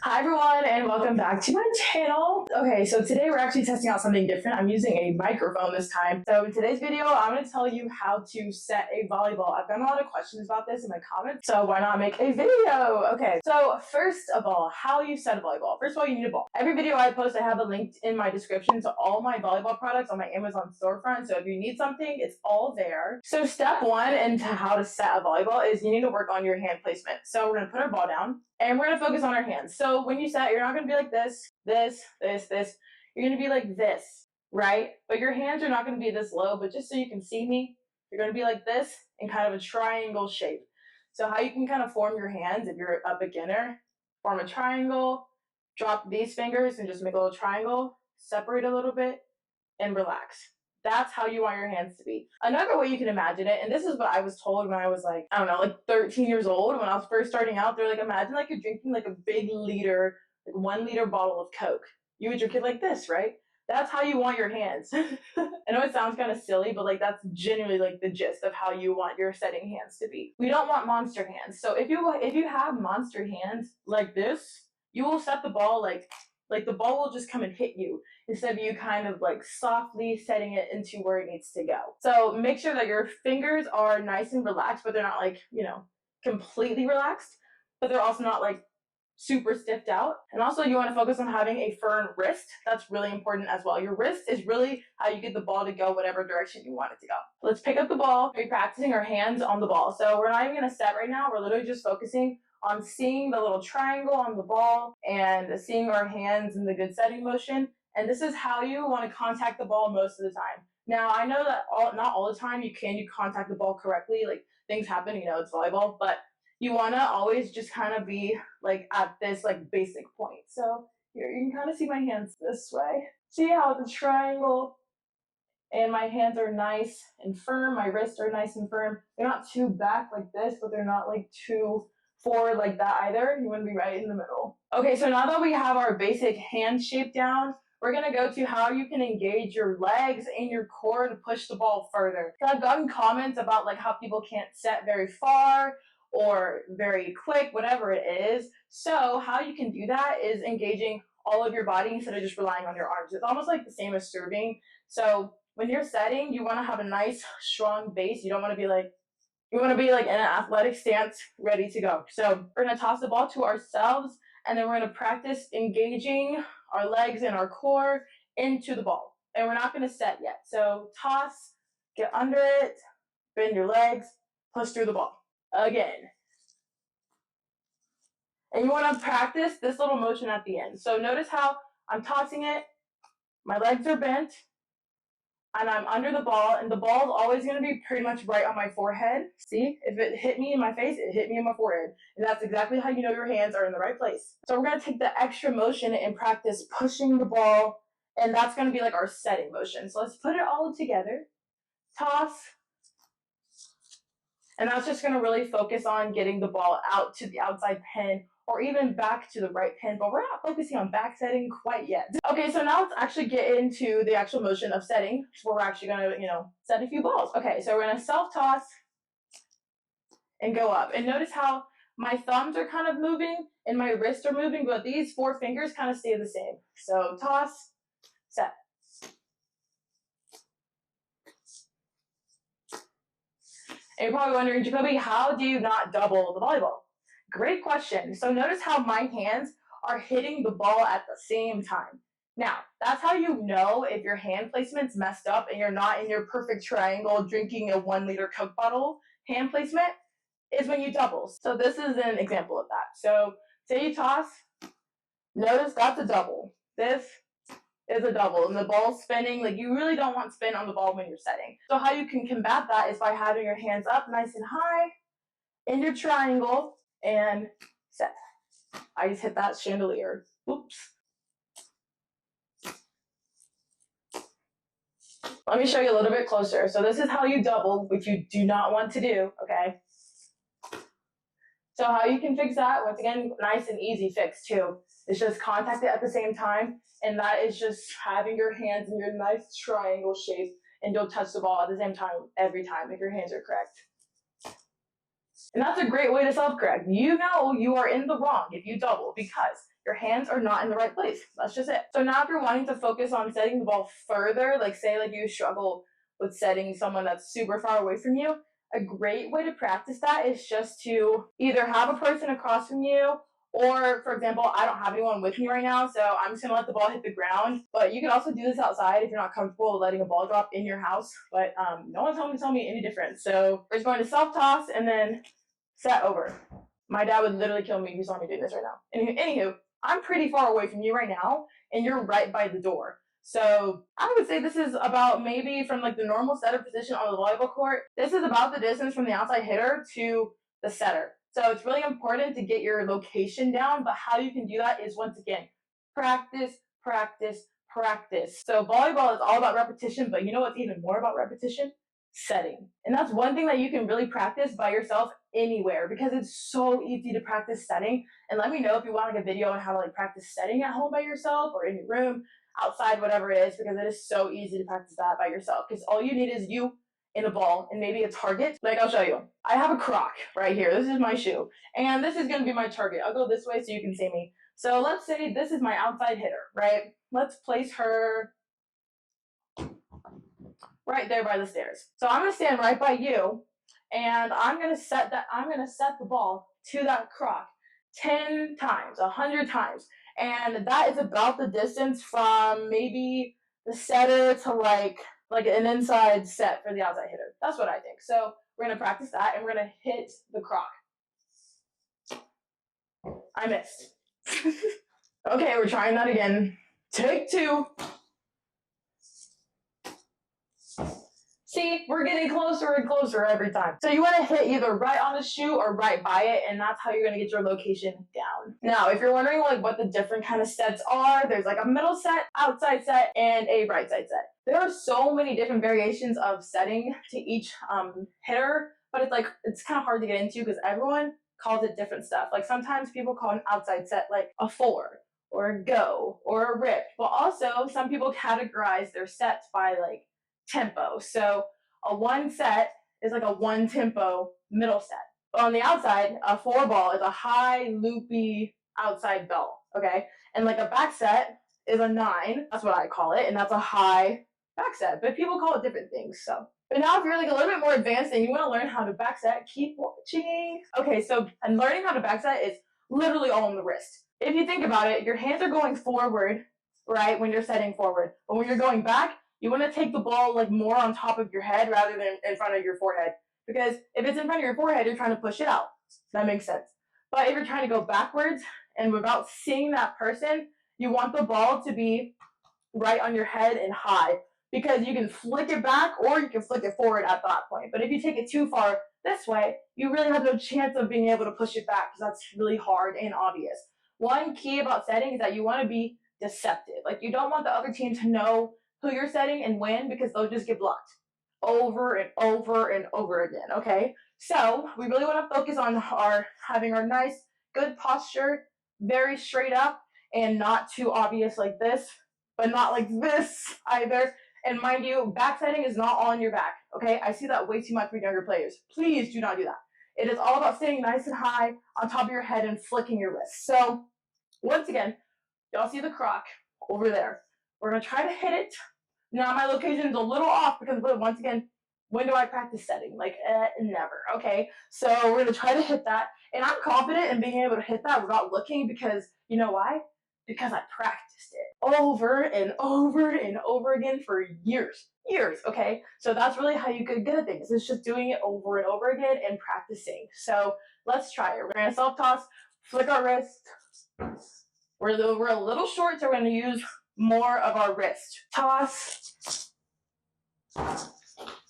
Hi everyone and welcome back to my channel. Okay, so today we're actually testing out something different. I'm using a microphone this time. So in today's video, I'm going to tell you how to set a volleyball. I've gotten a lot of questions about this in my comments, so why not make a video? Okay, so first of all, how you set a volleyball. First of all, you need a ball. Every video I post, I have a link in my description to all my volleyball products on my Amazon storefront. So if you need something, it's all there. So step one into how to set a volleyball is you need to work on your hand placement. So we're going to put our ball down. And we're going to focus on our hands. So when you set, you're not going to be like this. You're going to be like this, right? But your hands are not going to be this low, but just so you can see me, you're going to be like this in kind of a triangle shape. So how you can kind of form your hands if you're a beginner, form a triangle, drop these fingers and just make a little triangle, separate a little bit, and relax. That's how you want your hands to be. Another way you can imagine it, and this is what I was told when I was like, I don't know, like 13 years old, when I was first starting out, they're like, imagine like you're drinking like a big liter, like 1 liter bottle of Coke. You would drink it like this, right? That's how you want your hands. I know it sounds kind of silly, but like that's genuinely like the gist of how you want your setting hands to be. We don't want monster hands. So if you have monster hands like this, you will set the ball like the ball will just come and hit you instead of you kind of like softly setting it into where it needs to go. So make sure that your fingers are nice and relaxed, but they're not like, completely relaxed, but they're also not like super stiffed out. And also you want to focus on having a firm wrist. That's really important as well. Your wrist is really how you get the ball to go whatever direction you want it to go. Let's pick up the ball. We're practicing our hands on the ball. So we're not even going to set right now. We're literally just focusing on seeing the little triangle on the ball and seeing our hands in the good setting motion. And this is how you want to contact the ball most of the time. Now, I know that not all the time you contact the ball correctly. Like things happen, it's volleyball, but you want to always just kind of be like at this like basic point. So here you can kind of see my hands this way. See how the triangle and my hands are nice and firm. My wrists are nice and firm. They're not too back like this, but they're not like too forward like that either. You want to be right in the middle. Okay, so now that we have our basic hand shape down, we're going to go to how you can engage your legs and your core to push the ball further. So I've gotten comments about like how people can't set very far or very quick, whatever it is. So how you can do that is engaging all of your body instead of just relying on your arms. It's almost like the same as serving. So when you're setting, you want to have a nice strong base. You don't want to be like, you want to be like in an athletic stance, ready to go. So we're going to toss the ball to ourselves, and then we're going to practice engaging our legs and our core into the ball. And we're not going to set yet. So toss, get under it, bend your legs, push through the ball. Again. And you want to practice this little motion at the end. So notice how I'm tossing it, my legs are bent, and I'm under the ball, and the ball is always going to be pretty much right on my forehead. See, if it hit me in my face, it hit me in my forehead. And that's exactly how you know your hands are in the right place. So we're going to take the extra motion and practice pushing the ball, and that's going to be like our setting motion. So let's put it all together. Toss. And that's just going to really focus on getting the ball out to the outside pin or even back to the right pin, but we're not focusing on back setting quite yet. Okay, so now let's actually get into the actual motion of setting, where we're actually going to, set a few balls. Okay, so we're going to self-toss and go up. And notice how my thumbs are kind of moving and my wrists are moving, but these 4 fingers kind of stay the same. So toss, set. And you're probably wondering, Jacoby, how do you not double the volleyball? Great question. So notice how my hands are hitting the ball at the same time. Now, that's how you know if your hand placement's messed up and you're not in your perfect triangle drinking a 1 liter Coke bottle hand placement, is when you double. So this is an example of that. So say you toss, notice that's a double. This is a double, and the ball's spinning. Like, you really don't want spin on the ball when you're setting. So how you can combat that is by having your hands up nice and high in your triangle and set. I just hit that chandelier. Oops. Let me show you a little bit closer. So this is how you double, which you do not want to do, okay? So how you can fix that, once again, nice and easy fix too. It's just contact it at the same time, and that is just having your hands in your nice triangle shape, and don't touch the ball at the same time every time if your hands are correct. And that's a great way to self-correct. You know you are in the wrong if you double because your hands are not in the right place. That's just it. So now if you're wanting to focus on setting the ball further, like say like you struggle with setting someone that's super far away from you, a great way to practice that is just to either have a person across from you, or for example, I don't have anyone with me right now, so I'm just gonna let the ball hit the ground. But you can also do this outside if you're not comfortable letting a ball drop in your house. But no one's home to tell me any different. So we're just going to self-toss and then set over. My dad would literally kill me if he saw me doing this right now. Anywho, I'm pretty far away from you right now, and you're right by the door. So I would say this is about maybe from like the normal setter position on the volleyball court, this is about the distance from the outside hitter to the setter. So it's really important to get your location down, but how you can do that is once again, practice, practice, practice. So volleyball is all about repetition, but you know what's even more about repetition? Setting. And that's one thing that you can really practice by yourself anywhere because it's so easy to practice setting. And let me know if you want like a video on how to like practice setting at home by yourself or in your room, outside, whatever it is, because it is so easy to practice that by yourself because all you need is you and a ball and maybe a target. Like I'll show you. I have a Croc right here. This is my shoe and this is going to be my target. I'll go this way so you can see me. So let's say this is my outside hitter, right? Let's place her right there by the stairs. So I'm going to stand right by you and I'm going to set the ball to that Croc 10 times, 100 times. And that is about the distance from maybe the setter to like an inside set for the outside hitter. That's what I think. So we're going to practice that and we're going to hit the Croc. I missed. Okay, we're trying that again. Take two. See, we're getting closer and closer every time. So you want to hit either right on the shoe or right by it, and that's how you're going to get your location down. Now, if you're wondering like what the different kind of sets are, there's like a middle set, outside set, and a right side set. There are so many different variations of setting to each hitter, but it's kind of hard to get into because everyone calls it different stuff. Like sometimes people call an outside set like a 4 or a go or a rip, but also some people categorize their sets by like tempo. So a 1 set is like a 1 tempo middle set. But on the outside, a 4 ball is a high loopy outside ball, okay? And like a back set is a 9, that's what I call it, and that's a high back set. But people call it different things, so. But now if you're like a little bit more advanced and you want to learn how to back set, keep watching. Okay, so and learning how to back set is literally all on the wrist. If you think about it, your hands are going forward, right, when you're setting forward. But when you're going back, you want to take the ball like more on top of your head rather than in front of your forehead. Because if it's in front of your forehead, you're trying to push it out. That makes sense. But if you're trying to go backwards and without seeing that person, you want the ball to be right on your head and high. Because you can flick it back or you can flick it forward at that point. But if you take it too far this way, you really have no chance of being able to push it back because that's really hard and obvious. One key about setting is that you want to be deceptive. Like you don't want the other team to know who you're setting and when because they'll just get blocked over and over and over again, okay? So we really want to focus on having our nice, good posture, very straight up and not too obvious like this, but not like this either. And mind you, back setting is not on your back, okay? I see that way too much with younger players. Please do not do that. It is all about staying nice and high on top of your head and flicking your wrists. So once again, y'all see the Croc over there. We're going to try to hit it. Now my location is a little off because once again, when do I practice setting? Like never, okay? So we're going to try to hit that. And I'm confident in being able to hit that without looking because, you know why? Because I practiced it over and over and over again for years, okay? So that's really how you get good at things. It's just doing it over and over again and practicing. So let's try it. We're going to self-toss, flick our wrist. We're a little short, so we're going to use more of our wrist. Toss.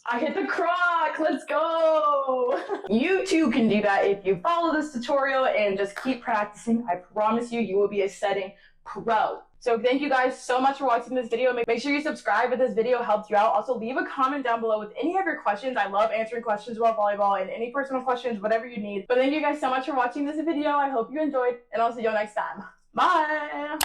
I hit the Croc, let's go! You too can do that if you follow this tutorial and just keep practicing. I promise you, you will be a setting pro. So thank you guys so much for watching this video. Make sure you subscribe if this video helped you out. Also leave a comment down below with any of your questions. I love answering questions about volleyball and any personal questions, whatever you need. But thank you guys so much for watching this video. I hope you enjoyed and I'll see you next time. Bye!